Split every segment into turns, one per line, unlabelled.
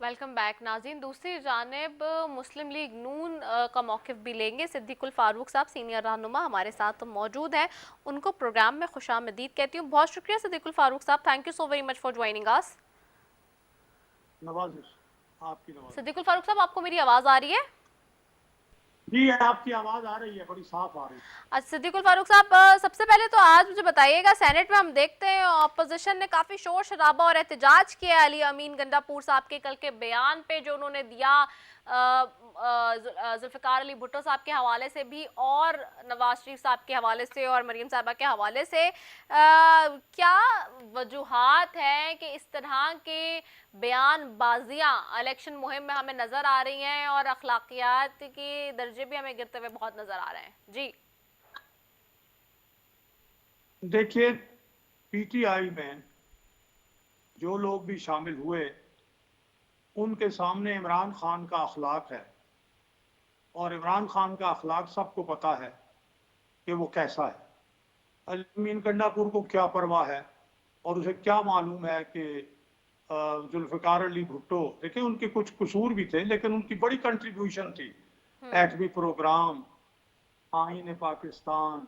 Welcome back नाज़रीन। दूसरी जानिब मुस्लिम लीग नून का मौक़िफ़ भी लेंगे। सिद्दीकुल फारूक साहब सीनियर रहनुमा हमारे साथ तो मौजूद हैं, उनको प्रोग्राम में खुशामदीद कहती हूँ। बहुत शुक्रिया सिद्दीकुल फारूक साहब, thank you so very much for joining us.
नवाजिश, आपकी नवाजिश।
सिद्दीकुल फारूक साहब, आपको मेरी आवाज़ आ रही है?
जी, आपकी आवाज आ रही है, बड़ी साफ आ रही है।
अच्छा सिद्दीकुल फारूक साहब, सबसे पहले तो आज मुझे बताइएगा, सेनेट में हम देखते हैं अपोजिशन ने काफ़ी शोर शराबा और एहतजाज किया अली अमीन गंडापुर साहब के कल के बयान पे जो उन्होंने दिया जुल्फ़िकार अली भुट्टो साहब के हवाले से भी और नवाज शरीफ साहब के हवाले से और मरीम साहबा के हवाले से। क्या वजूहात हैं कि इस तरह के बयानबाजियाँ इलेक्शन मुहिम में हमें नज़र आ रही हैं और अखलाकियात के दर्जे भी हमें गिरते हुए बहुत नज़र आ रहे हैं जी?
देखिए, पीटीआई में जो लोग भी शामिल हुए, उनके सामने इमरान खान का अखलाक है और इमरान खान का अखलाक सबको पता है कि वो कैसा है। अमीन कंडापुर को क्या परवाह है और उसे क्या मालूम है कि जुल्फ़िकार अली भुट्टो, देखिए उनके कुछ कसूर भी थे लेकिन उनकी बड़ी कंट्रीब्यूशन थी। एटमी प्रोग्राम, आईन पाकिस्तान,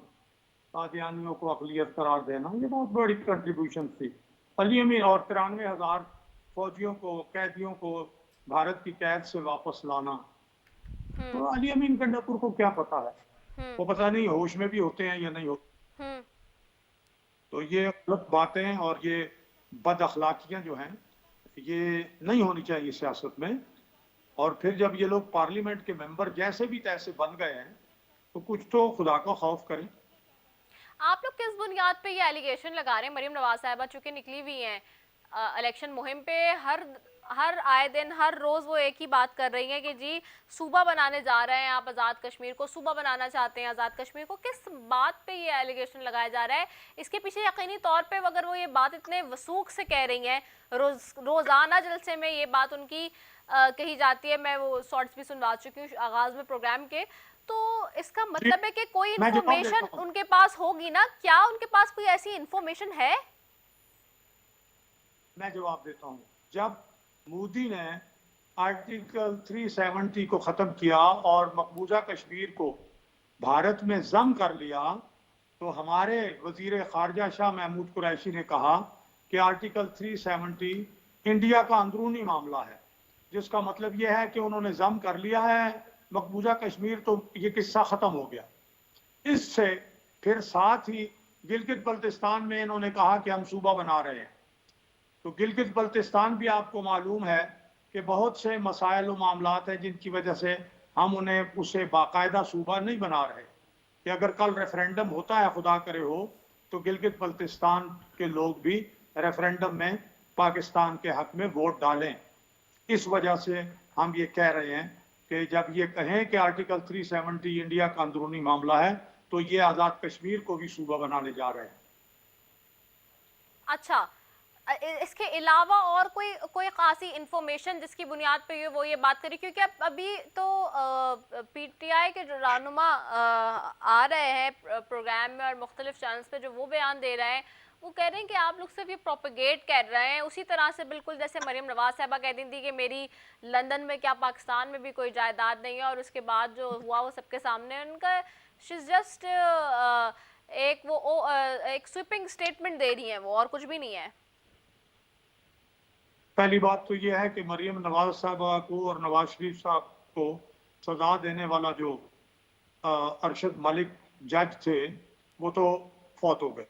कादियानियों को अकलियत करार देना, ये बहुत बड़ी कंट्रीब्यूशन थी। अली अमीन और 93,000 फौजियों को, कैदियों को भारत की कैद से वापस लाना, तो अली अमीन गंडापुर को क्या पता है? वो पता नहीं होश में भी होते हैं या नहीं होते। तो ये गलत बातें और ये बद अखलाकियां जो हैं, ये नहीं होनी चाहिए सियासत में। और फिर जब ये लोग पार्लियामेंट के मेंबर जैसे भी तैसे बन गए हैं, तो कुछ तो खुदा का खौफ करें।
आप लोग किस बुनियाद पे ये एलिगेशन लगा रहे हैं? मरीम नवाज साहिबा चूंकि निकली हुई हैं इलेक्शन मुहिम पे, हर हर आए दिन हर रोज वो एक ही बात कर रही हैं कि जी सूबा बनाने जा रहे हैं, आप आज़ाद कश्मीर को सूबा बनाना चाहते हैं। आज़ाद कश्मीर को किस बात पे ये एलिगेशन लगाया जा रहा है? इसके पीछे यकीनी तौर पे अगर वो ये बात इतने वसूख से कह रही हैं, रोजाना जलसे में ये बात उनकी कही जाती है, मैं वो शॉर्ट्स भी सुनवा चुकी हूँ आगाज में प्रोग्राम के, तो इसका
जी,
मतलब है कि कोई
मैं जवाब
इंफॉर्मेशन
देता हूँ।
उनके पास होगी ना? क्या उनके पास कोई ऐसी इंफॉर्मेशन है?
मैं जवाब देता हूँ। जब मोदी ने आर्टिकल 370 को खत्म किया और मकबूजा कश्मीर को भारत में जम कर लिया, तो हमारे वजीर खारजा शाह महमूद कुरैशी ने कहा कि आर्टिकल 370 इंडिया का अंदरूनी मामला है, जिसका मतलब यह है कि उन्होंने जम कर लिया है मकबूजा कश्मीर, तो ये किस्सा खत्म हो गया। इससे फिर साथ ही गिलगित बल्तिस्तान में इन्होंने कहा कि हम सूबा बना रहे हैं। तो गिलगित बल्तिस्तान भी आपको मालूम है कि बहुत से मसाइल और मामलात हैं जिनकी वजह से हम उन्हें उसे बाकायदा सूबा नहीं बना रहे, कि अगर कल रेफरेंडम होता है, खुदा करे हो, तो गिलगित बल्तिस्तान के लोग भी रेफरेंडम में पाकिस्तान के हक में वोट डालें। इस वजह से हम ये कह रहे हैं कि जब ये कहें कि आर्टिकल 370 इंडिया का अंदरूनी मामला है, तो ये आज़ाद कश्मीर को भी सूबा बनाने जा रहे हैं।
अच्छा, इसके अलावा और कोई कोई खासी इंफॉर्मेशन जिसकी बुनियाद पे वो ये बात करी? क्योंकि अब अभी तो पीटीआई के जो रहनुमा आ रहे हैं प्रोग्राम में और मुख्तलिफ चैनल्स पे जो वो बयान दे रहे हैं, वो कह रहे हैं कि आप लोग सिर्फ ये प्रोपेगेट कर रहे हैं, उसी तरह से बिल्कुल जैसे मरीम नवाज साहबा कह दी थी कि मेरी लंदन में क्या पाकिस्तान में भी कोई जायदाद नहीं है, और उसके बाद जो हुआ वो सबके सामने उनका शी इज जस्ट एक वो एक स्वीपिंग स्टेटमेंट दे रही है वो, और कुछ भी नहीं है।
पहली बात तो यह है कि मरीम नवाज साहबा को और नवाज शरीफ साहब को सजा देने वाला जो अरशद मलिक जज थे, वो तो फौत हो गए।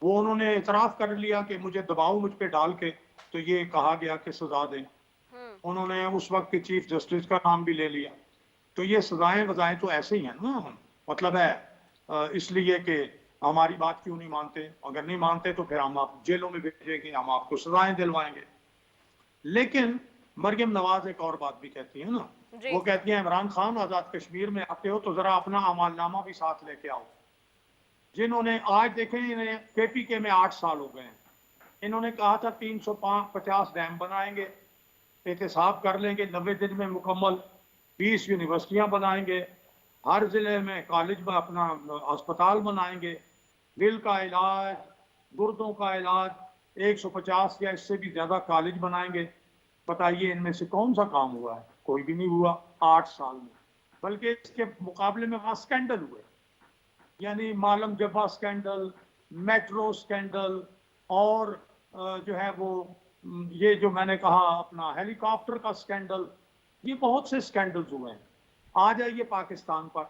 वो उन्होंने इतराफ कर लिया कि मुझे दबाव मुझ पे डाल के तो ये कहा गया कि सजा दें। उन्होंने उस वक्त के चीफ जस्टिस का नाम भी ले लिया। तो ये सजाएं वजाएं तो ऐसे ही हैं ना, मतलब है इसलिए कि हमारी बात क्यों नहीं मानते, अगर नहीं मानते तो फिर हम आप जेलों में भेजेंगे, हम आपको सजाएं दिलवाएंगे। लेकिन मरियम नवाज एक और बात भी कहती है ना,
जी।
वो कहती है इमरान खान आजाद कश्मीर में आते हो तो जरा अपना अमालनामा भी साथ लेके आओ। जिन्होंने आज देखें, इन्हें केपीके में 8 साल हो गए हैं, इन्होंने कहा था 350 डैम बनाएंगे, एहतसाब कर लेंगे 90 दिन में मुकम्मल, 20 यूनिवर्सिटियां बनाएंगे, हर जिले में कॉलेज में अपना अस्पताल बनाएंगे, दिल का इलाज, गुर्दों का इलाज, 150 या इससे भी ज्यादा कॉलेज बनाएंगे। बताइए इनमें से कौन सा काम हुआ है? कोई भी नहीं हुआ 8 साल में। बल्कि इसके मुकाबले में वहां स्कैंडल हुए, यानी मालम जब्बा स्कैंडल, मेट्रो स्कैंडल, और जो है वो ये जो मैंने कहा अपना हेलीकॉप्टर का स्कैंडल, ये बहुत से स्कैंडल्स हुए हैं। आ जाइए पाकिस्तान पर।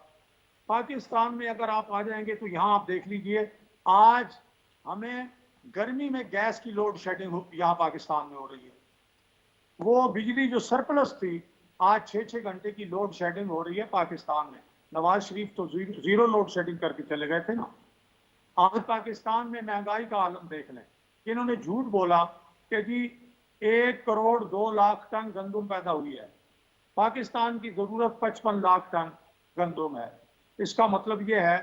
पाकिस्तान में अगर आप आ जाएंगे तो यहाँ आप देख लीजिए, आज हमें गर्मी में गैस की लोड शेडिंग यहाँ पाकिस्तान में हो रही है। वो बिजली जो सरप्लस थी, आज 6-6 घंटे की लोड शेडिंग हो रही है पाकिस्तान में। नवाज शरीफ तो जीरो लोड शेडिंग करके चले गए थे ना। आज पाकिस्तान में महंगाई का आलम देख लें। इन्होंने झूठ बोला कि जी 1 करोड़ 2 लाख टन गंदम पैदा हुई है। पाकिस्तान की जरूरत 55 लाख टन गंदम है। इसका मतलब यह है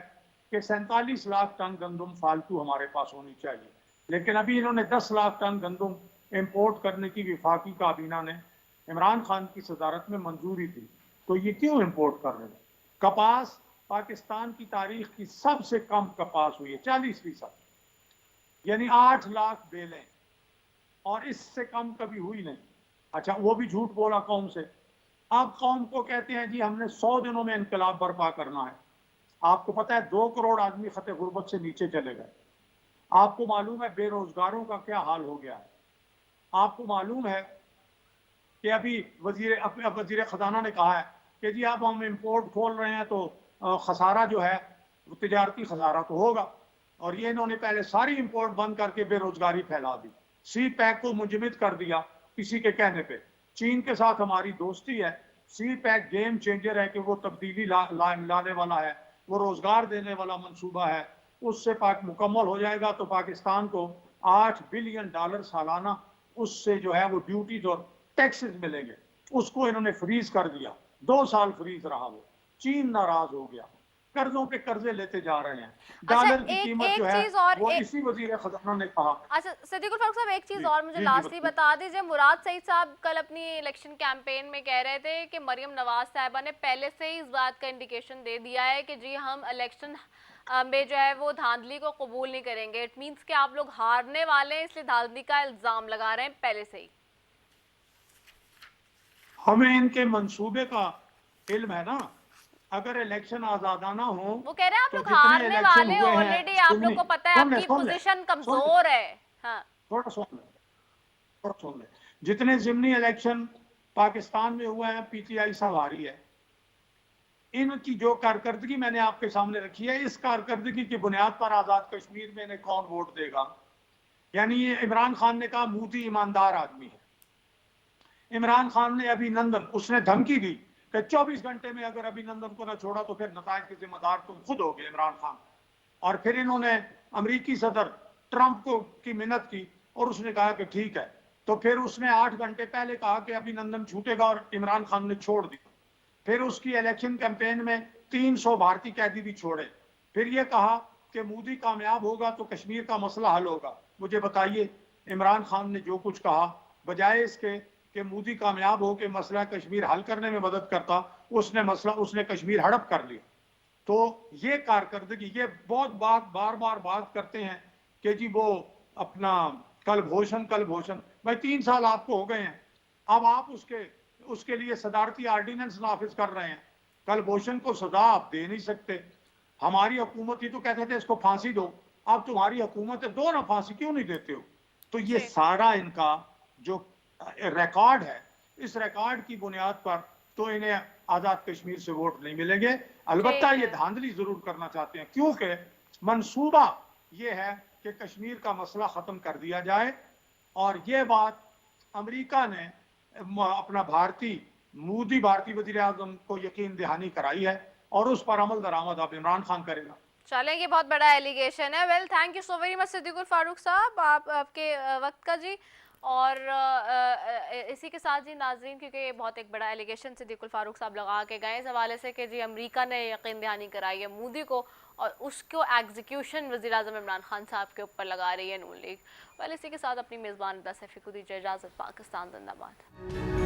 कि 47 लाख टन गंदम फालतू हमारे पास होनी चाहिए। लेकिन अभी इन्होंने 10 लाख टन गंदम इंपोर्ट करने की विफाकी काबीना ने इमरान खान की सदारत में मंजूरी दी। तो ये क्यों इंपोर्ट कर रहे हैं? कपास, पाकिस्तान की तारीख की सबसे कम कपास हुई है, 40%, यानी 8 लाख बेलें, और इससे कम कभी हुई नहीं। अच्छा, वो भी झूठ बोला कौम से। अब कौम को कहते हैं जी हमने 100 दिनों में इनकलाब बर्पा करना है। आपको पता है 2 करोड़ आदमी खते गुर्बत से नीचे चले गए। आपको मालूम है बेरोजगारों का क्या हाल हो गया है। आपको मालूम है कि अभी वजीर खजाना ने कहा है कि जी अब हम इंपोर्ट खोल रहे हैं तो खसारा जो है तिजारती खसारा तो होगा। और ये इन्होंने पहले सारी इंपोर्ट बंद करके बेरोजगारी फैला दी, सी पैक को मुंजमद कर दिया किसी के कहने पे। चीन के साथ हमारी दोस्ती है, सी पैक गेम चेंजर है कि वो तब्दीली लाने वाला है, वो रोजगार देने वाला मंसूबा है। उससे पाक मुकम्मल हो जाएगा तो पाकिस्तान को $8 बिलियन सालाना उससे जो है वो ड्यूटीज और टैक्सेस मिलेंगे। उसको इन्होंने फ्रीज कर दिया, 2 साल फ्रीज रहा वो। चीन नाराज हो गया, कर्जों पे कर्जे लेते जा रहे हैं।
अच्छा,
डॉलर की
एक
कीमत
एक
जो है
चीज और
वो इसी वजीर खजाना ने कहा।
अच्छा सिद्दीकुल फारूक साहब, एक चीज
जी
और मुझे
जी जी
लास्टली
बताइए।
बता दीजिए। मुराद सईद साहब कल अपनी इलेक्शन कैंपेन में कह रहे थे कि मरियम नवाज साहिबा ने पहले से ही इस बात का इंडिकेशन दे दिया है कि जी हम इलेक्शन में जो है वो धांधली को कबूल नहीं करेंगे। इट मींस कि आप लोग हारने वाले हैं, इसलिए धांधली का इल्जाम लगा रहे हैं पहले से ही।
हमें इनके मंसूबे का इल्म है ना। अगर इलेक्शन आजादाना हो
वो कह रहे हैं आप
तो
लोग
जितने
हारने
इलेक्शन
वाले हैं
हुए हैं,
ऑलरेडी, आप लोग को पता है
सुन ले
आपकी
सुन ले
पोजीशन
सुन ले
कमजोर है। हाँ,
थोड़ा सुन ले थोड़ा सुन ले। जितने जिमनी इलेक्शन पाकिस्तान में हुए हैं, पीटीआई सब हारी है। इनकी जो कारकर्दगी मैंने आपके सामने रखी है, इस कारकर्दगी की बुनियाद पर आजाद कश्मीर में इन्हें कौन वोट देगा? यानी ये इमरान खान ने कहा मोदी ईमानदार आदमी है। इमरान खान ने अभिनंदन, उसने धमकी दी कि 24 घंटे में अगर अभिनंदन को न छोड़ा तो फिर नताज के जिम्मेदार तुम खुद होगे, इमरान खान। और फिर इन्होंने अमेरिकी सदर ट्रंप को की मिन्नत की और उसने कहा कि ठीक है। तो फिर उसने 8 घंटे पहले कहा कि अभिनंदन छूटेगा और इमरान खान ने छोड़ दिया। फिर उसकी इलेक्शन कैंपेन में 300 भारतीय कैदी भी छोड़े। फिर ये कहा कि मोदी कामयाब होगा तो कश्मीर का मसला हल होगा। मुझे बताइए, इमरान खान ने जो कुछ कहा, बजाय इसके कि मोदी कामयाब हो के मसला कश्मीर हल करने में मदद करता, उसने कश्मीर हड़प कर लिया। तो ये कारकर्दगी, ये बहुत बार बात करते हैं कि जी वो अपना कल भूषण भाई 3 साल आपको हो गए हैं। अब आप उसके लिए सदारती आर्डिनेंस नाफिज कर रहे हैं। कल भूषण को सजा आप दे नहीं सकते। हमारी हुकूमत ही तो कहते थे इसको फांसी दो, अब तुम्हारी हुकूमत है, दो ना फांसी, क्यों नहीं देते हो? तो ये
जी
सारा इनका जो रिकॉर्ड है, इस रिकॉर्ड की बुनियाद पर तो इन्हें आजाद कश्मीर से वोट नहीं मिलेंगे। अलबत्ता
ठीक
ये
है।
धांधली जरूर करना चाहते हैं, क्योंकि मंसूबा ये है कि कश्मीर का मसला खत्म कर दिया जाए। और ये बात अमेरिका ने अपना मोदी भारतीय वजीर आजम को यकीन दहानी कराई है, और उस पर अमल दरामद अब इमरान खान करेगा।
चलें, ये बहुत बड़ा एलिगेशन है। Well, thank you so very much Siddiqul Farooq साहब, आपके वक्त का जी। और इसी के साथ जी नाजरीन, क्योंकि ये बहुत एक बड़ा एलिगेशन सिद्दीकुल फारूक साहब लगा के गए इस हवाले से कि जी अमेरिका ने यकीन दहानी कराई है मोदी को, और उसको एग्जीक्यूशन वज़ीर आज़म इमरान खान साहब के ऊपर लगा रही है नून लीग। वेल, इसी के साथ अपनी मेज़बान सैफी को दीजिए इजाज़त। पाकिस्तान जिंदाबाद।